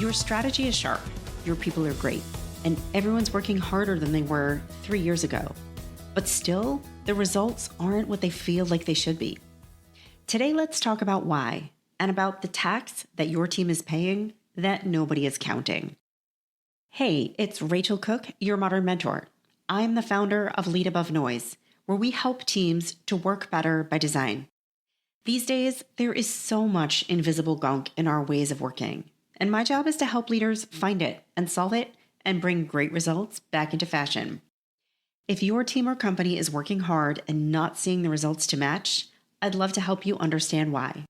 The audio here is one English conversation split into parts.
Your strategy is sharp, your people are great, and everyone's working harder than they were 3 years ago. But still, the results aren't what they feel like they should be. Today, let's talk about why and about the tax that your team is paying that nobody is counting. Hey, it's Rachel Cooke, your modern mentor. I'm the founder of Lead Above Noise, where we help teams to work better by design. These days, there is so much invisible gunk in our ways of working, and my job is to help leaders find it and solve it and bring great results back into fashion. If your team or company is working hard and not seeing the results to match, I'd love to help you understand why.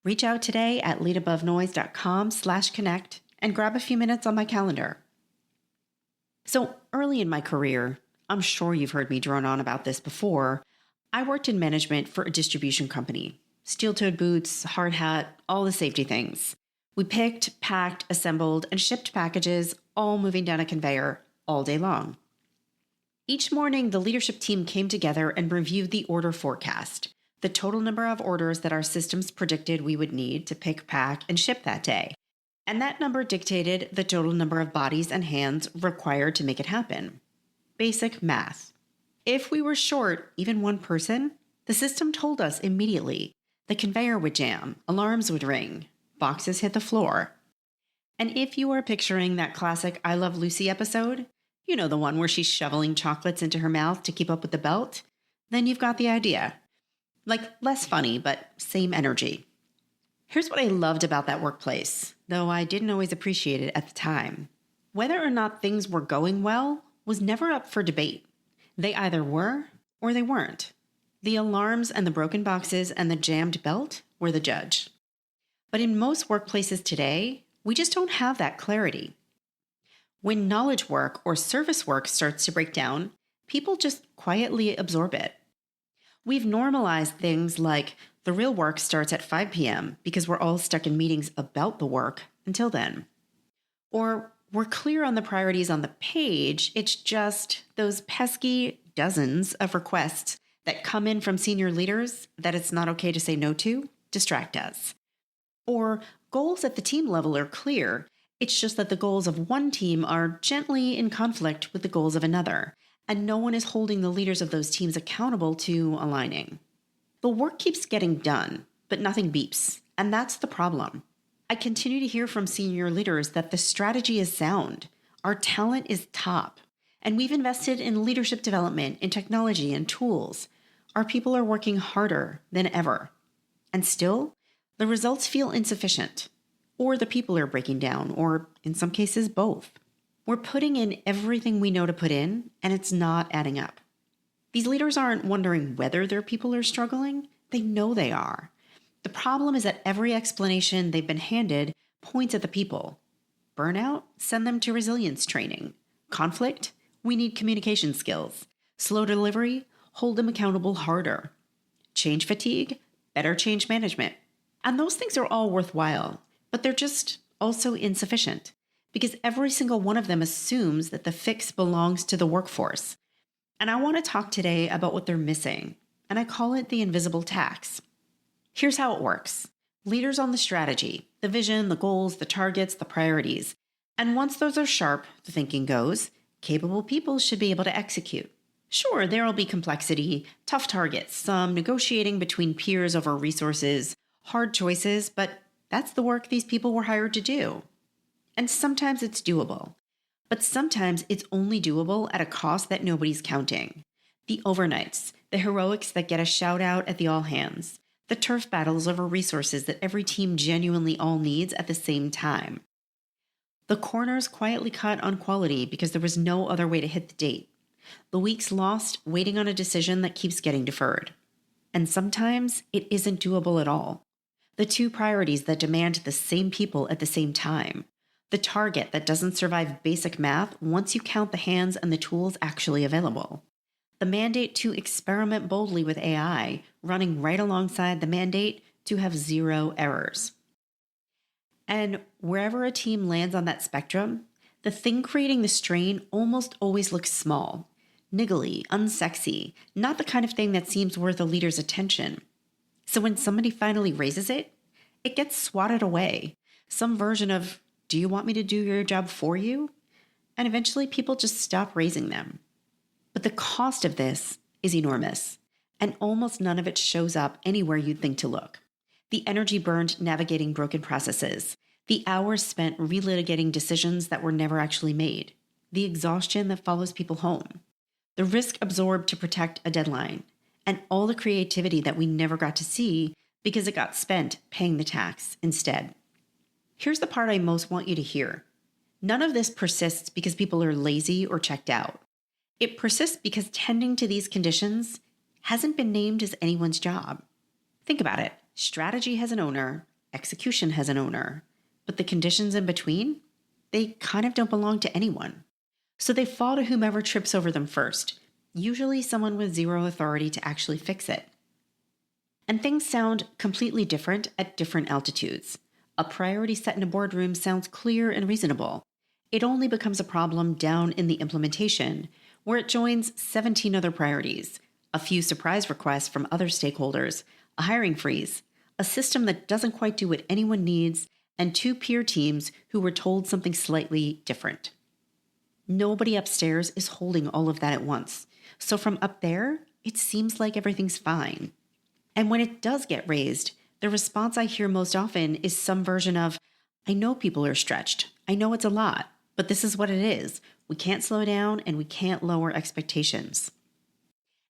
Reach out today at leadabovenoise.com/connect and grab a few minutes on my calendar. So early in my career, I'm sure you've heard me drone on about this before, I worked in management for a distribution company. Steel-toed boots, hard hat, all the safety things. We picked, packed, assembled, and shipped packages, all moving down a conveyor all day long. Each morning, the leadership team came together and reviewed the order forecast, the total number of orders that our systems predicted we would need to pick, pack, and ship that day. And that number dictated the total number of bodies and hands required to make it happen. Basic math. If we were short even one person, the system told us immediately. The conveyor would jam, alarms would ring, boxes hit the floor. And if you are picturing that classic I Love Lucy episode, you know, the one where she's shoveling chocolates into her mouth to keep up with the belt, then you've got the idea. Like, less funny, but same energy. Here's what I loved about that workplace, though I didn't always appreciate it at the time. Whether or not things were going well was never up for debate. They either were or they weren't. The alarms and the broken boxes and the jammed belt were the judge. But in most workplaces today, we just don't have that clarity. When knowledge work or service work starts to break down, people just quietly absorb it. We've normalized things like the real work starts at 5 p.m. because we're all stuck in meetings about the work until then. Or we're clear on the priorities on the page, it's just those pesky dozens of requests that come in from senior leaders that it's not okay to say no to distract us. Or goals at the team level are clear, it's just that the goals of one team are gently in conflict with the goals of another, and no one is holding the leaders of those teams accountable to aligning. The work keeps getting done, but nothing beeps, and that's the problem. I continue to hear from senior leaders that the strategy is sound, our talent is top, and we've invested in leadership development, in technology and tools. Our people are working harder than ever. And still, the results feel insufficient, or the people are breaking down, or in some cases, both. We're putting in everything we know to put in, and it's not adding up. These leaders aren't wondering whether their people are struggling. They know they are. The problem is that every explanation they've been handed points at the people. Burnout? Send them to resilience training. Conflict? We need communication skills. Slow delivery? Hold them accountable harder. Change fatigue? Better change management. And those things are all worthwhile, but they're just also insufficient because every single one of them assumes that the fix belongs to the workforce. And I want to talk today about what they're missing, and I call it the invisible tax. Here's how it works. Leaders own the strategy, the vision, the goals, the targets, the priorities. And once those are sharp, the thinking goes, capable people should be able to execute. Sure, there will be complexity, tough targets, some negotiating between peers over resources, hard choices, but that's the work these people were hired to do. And sometimes it's doable, but sometimes it's only doable at a cost that nobody's counting. The overnights, the heroics that get a shout out at the all hands, the turf battles over resources that every team genuinely all needs at the same time. The corners quietly cut on quality because there was no other way to hit the date. The weeks lost waiting on a decision that keeps getting deferred. And sometimes it isn't doable at all. The two priorities that demand the same people at the same time. The target that doesn't survive basic math once you count the hands and the tools actually available. The mandate to experiment boldly with AI, running right alongside the mandate to have zero errors. And wherever a team lands on that spectrum, the thing creating the strain almost always looks small, niggly, unsexy, not the kind of thing that seems worth a leader's attention. So when somebody finally raises it, it gets swatted away. Some version of Do you want me to do your job for you? And eventually people just stop raising them. But the cost of this is enormous, and almost none of it shows up anywhere you'd think to look. The energy burned navigating broken processes, the hours spent relitigating decisions that were never actually made, the exhaustion that follows people home, the risk absorbed to protect a deadline, and all the creativity that we never got to see because it got spent paying the tax instead. Here's the part I most want you to hear. None of this persists because people are lazy or checked out. It persists because tending to these conditions hasn't been named as anyone's job. Think about it. Strategy has an owner, execution has an owner, but the conditions in between, they kind of don't belong to anyone. So they fall to whomever trips over them first, usually someone with zero authority to actually fix it. And things sound completely different at different altitudes. A priority set in a boardroom sounds clear and reasonable. It only becomes a problem down in the implementation, where it joins 17 other priorities, a few surprise requests from other stakeholders, a hiring freeze, a system that doesn't quite do what anyone needs, and 2 peer teams who were told something slightly different. Nobody upstairs is holding all of that at once. So from up there, it seems like everything's fine. And when it does get raised, the response I hear most often is some version of, I know people are stretched. I know it's a lot, but this is what it is. We can't slow down and we can't lower expectations.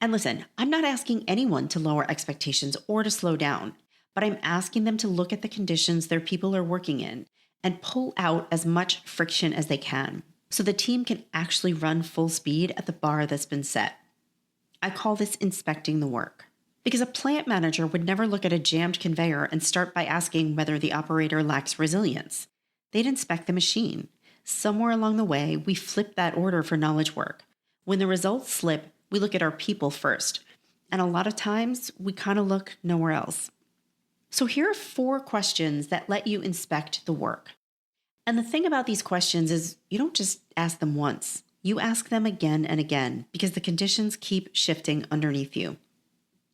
And listen, I'm not asking anyone to lower expectations or to slow down, but I'm asking them to look at the conditions their people are working in and pull out as much friction as they can so the team can actually run full speed at the bar that's been set. I call this inspecting the work. Because a plant manager would never look at a jammed conveyor and start by asking whether the operator lacks resilience. They'd inspect the machine. Somewhere along the way, we flip that order for knowledge work. When the results slip, we look at our people first. And a lot of times, we kind of look nowhere else. So here are 4 questions that let you inspect the work. And the thing about these questions is you don't just ask them once. You ask them again and again because the conditions keep shifting underneath you.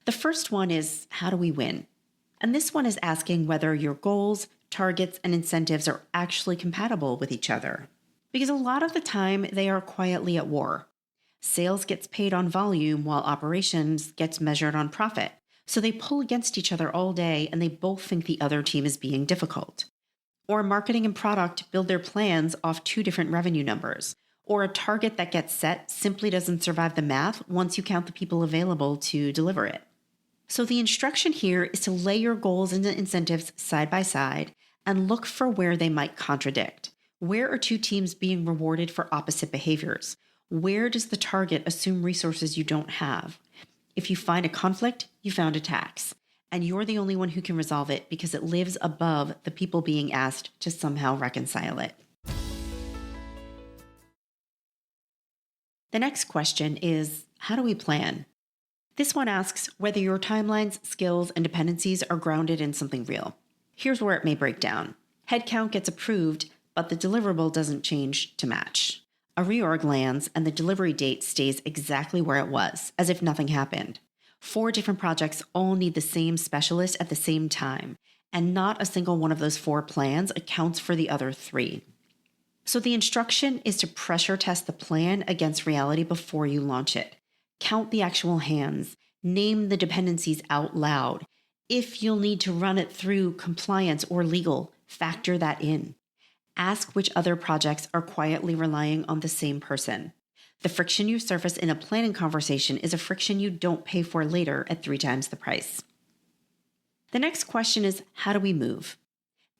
The first one is, how do we win? And this one is asking whether your goals, targets, and incentives are actually compatible with each other. Because a lot of the time, they are quietly at war. Sales gets paid on volume while operations gets measured on profit. So they pull against each other all day and they both think the other team is being difficult. Or marketing and product build their plans off 2 different revenue numbers. Or a target that gets set simply doesn't survive the math once you count the people available to deliver it. So the instruction here is to lay your goals and incentives side by side and look for where they might contradict. Where are 2 teams being rewarded for opposite behaviors? Where does the target assume resources you don't have? If you find a conflict, you found a tax. And you're the only one who can resolve it because it lives above the people being asked to somehow reconcile it. The next question is, how do we plan? This one asks whether your timelines, skills, and dependencies are grounded in something real. Here's where it may break down. Headcount gets approved, but the deliverable doesn't change to match. A reorg lands, and the delivery date stays exactly where it was, as if nothing happened. 4 different projects all need the same specialist at the same time, and not a single one of those 4 plans accounts for the other 3. So the instruction is to pressure test the plan against reality before you launch it. Count the actual hands, name the dependencies out loud. If you'll need to run it through compliance or legal, factor that in. Ask which other projects are quietly relying on the same person. The friction you surface in a planning conversation is a friction you don't pay for later at 3 times the price. The next question is, how do we move?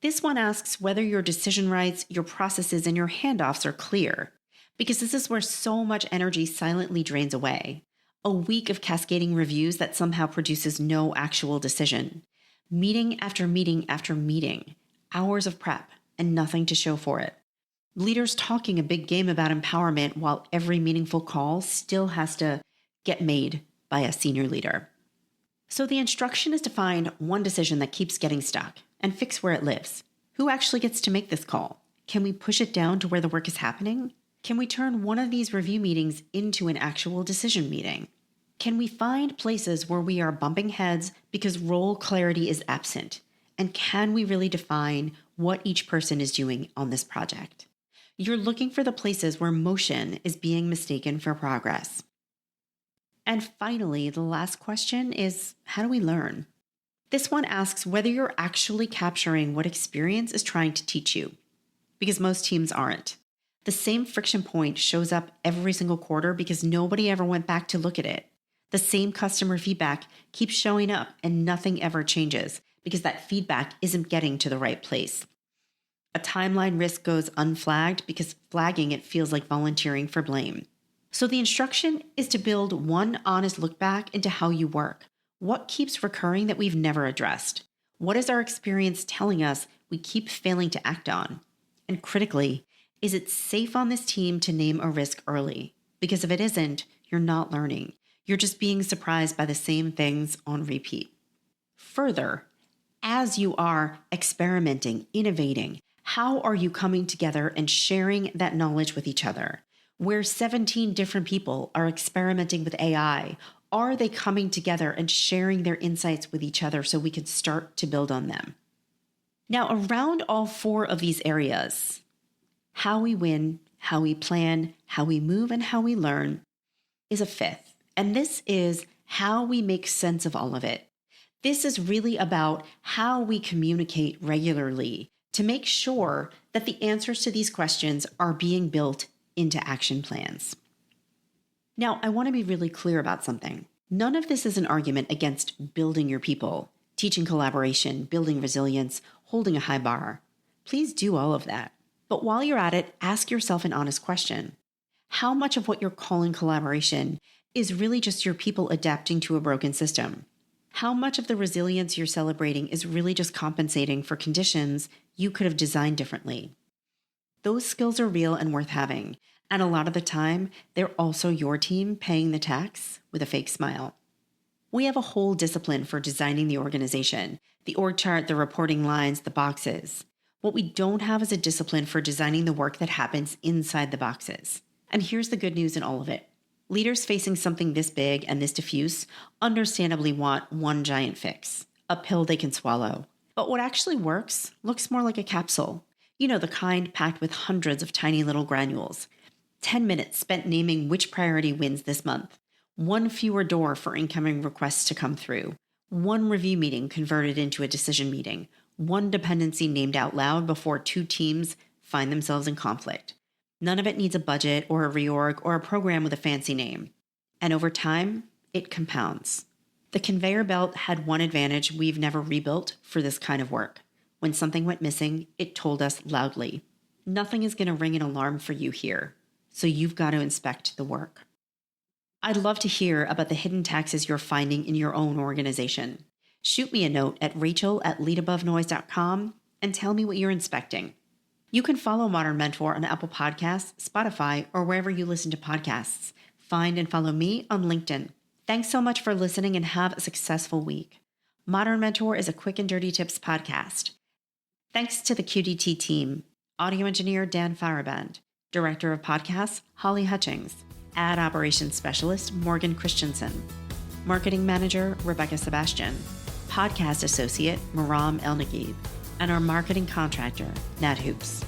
This one asks whether your decision rights, your processes, and your handoffs are clear, because this is where so much energy silently drains away. A week of cascading reviews that somehow produces no actual decision. Meeting after meeting after meeting. Hours of prep and nothing to show for it. Leaders talking a big game about empowerment while every meaningful call still has to get made by a senior leader. So the instruction is to find one decision that keeps getting stuck and fix where it lives. Who actually gets to make this call? Can we push it down to where the work is happening? Can we turn one of these review meetings into an actual decision meeting? Can we find places where we are bumping heads because role clarity is absent? And can we really define what each person is doing on this project. You're looking for the places where motion is being mistaken for progress. And finally, the last question is, how do we learn? This one asks whether you're actually capturing what experience is trying to teach you, because most teams aren't. The same friction point shows up every single quarter because nobody ever went back to look at it. The same customer feedback keeps showing up and nothing ever changes because that feedback isn't getting to the right place. A timeline risk goes unflagged because flagging it feels like volunteering for blame. So the instruction is to build one honest look back into how you work. What keeps recurring that we've never addressed? What is our experience telling us we keep failing to act on? And critically, is it safe on this team to name a risk early? Because if it isn't, you're not learning. You're just being surprised by the same things on repeat. Further, as you are experimenting, innovating, how are you coming together and sharing that knowledge with each other? Where 17 different people are experimenting with AI, are they coming together and sharing their insights with each other so we can start to build on them? Now, around all four of these areas, how we win, how we plan, how we move, and how we learn, is a fifth. And this is how we make sense of all of it. This is really about how we communicate regularly to make sure that the answers to these questions are being built into action plans. Now, I want to be really clear about something. None of this is an argument against building your people, teaching collaboration, building resilience, holding a high bar. Please do all of that. But while you're at it, ask yourself an honest question. How much of what you're calling collaboration is really just your people adapting to a broken system? How much of the resilience you're celebrating is really just compensating for conditions you could have designed differently? Those skills are real and worth having. And a lot of the time, they're also your team paying the tax with a fake smile. We have a whole discipline for designing the organization, the org chart, the reporting lines, the boxes. What we don't have is a discipline for designing the work that happens inside the boxes. And here's the good news in all of it. Leaders facing something this big and this diffuse understandably want one giant fix, a pill they can swallow. But what actually works looks more like a capsule. You know, the kind packed with hundreds of tiny little granules. 10 minutes spent naming which priority wins this month. One fewer door for incoming requests to come through. One review meeting converted into a decision meeting. One dependency named out loud before two teams find themselves in conflict. None of it needs a budget or a reorg or a program with a fancy name. And over time, it compounds. The conveyor belt had one advantage we've never rebuilt for this kind of work. When something went missing, it told us loudly. Nothing is going to ring an alarm for you here, so you've got to inspect the work. I'd love to hear about the hidden taxes you're finding in your own organization. Shoot me a note at rachel@leadabovenoise.com and tell me what you're inspecting. You can follow Modern Mentor on Apple Podcasts, Spotify, or wherever you listen to podcasts. Find and follow me on LinkedIn. Thanks so much for listening and have a successful week. Modern Mentor is a quick and dirty tips podcast. Thanks to the QDT team, audio engineer Dan Faraband, director of podcasts Holly Hutchings, ad operations specialist Morgan Christensen, marketing manager Rebecca Sebastian, podcast associate Maram Elnagib, and our marketing contractor, Nat Hoops.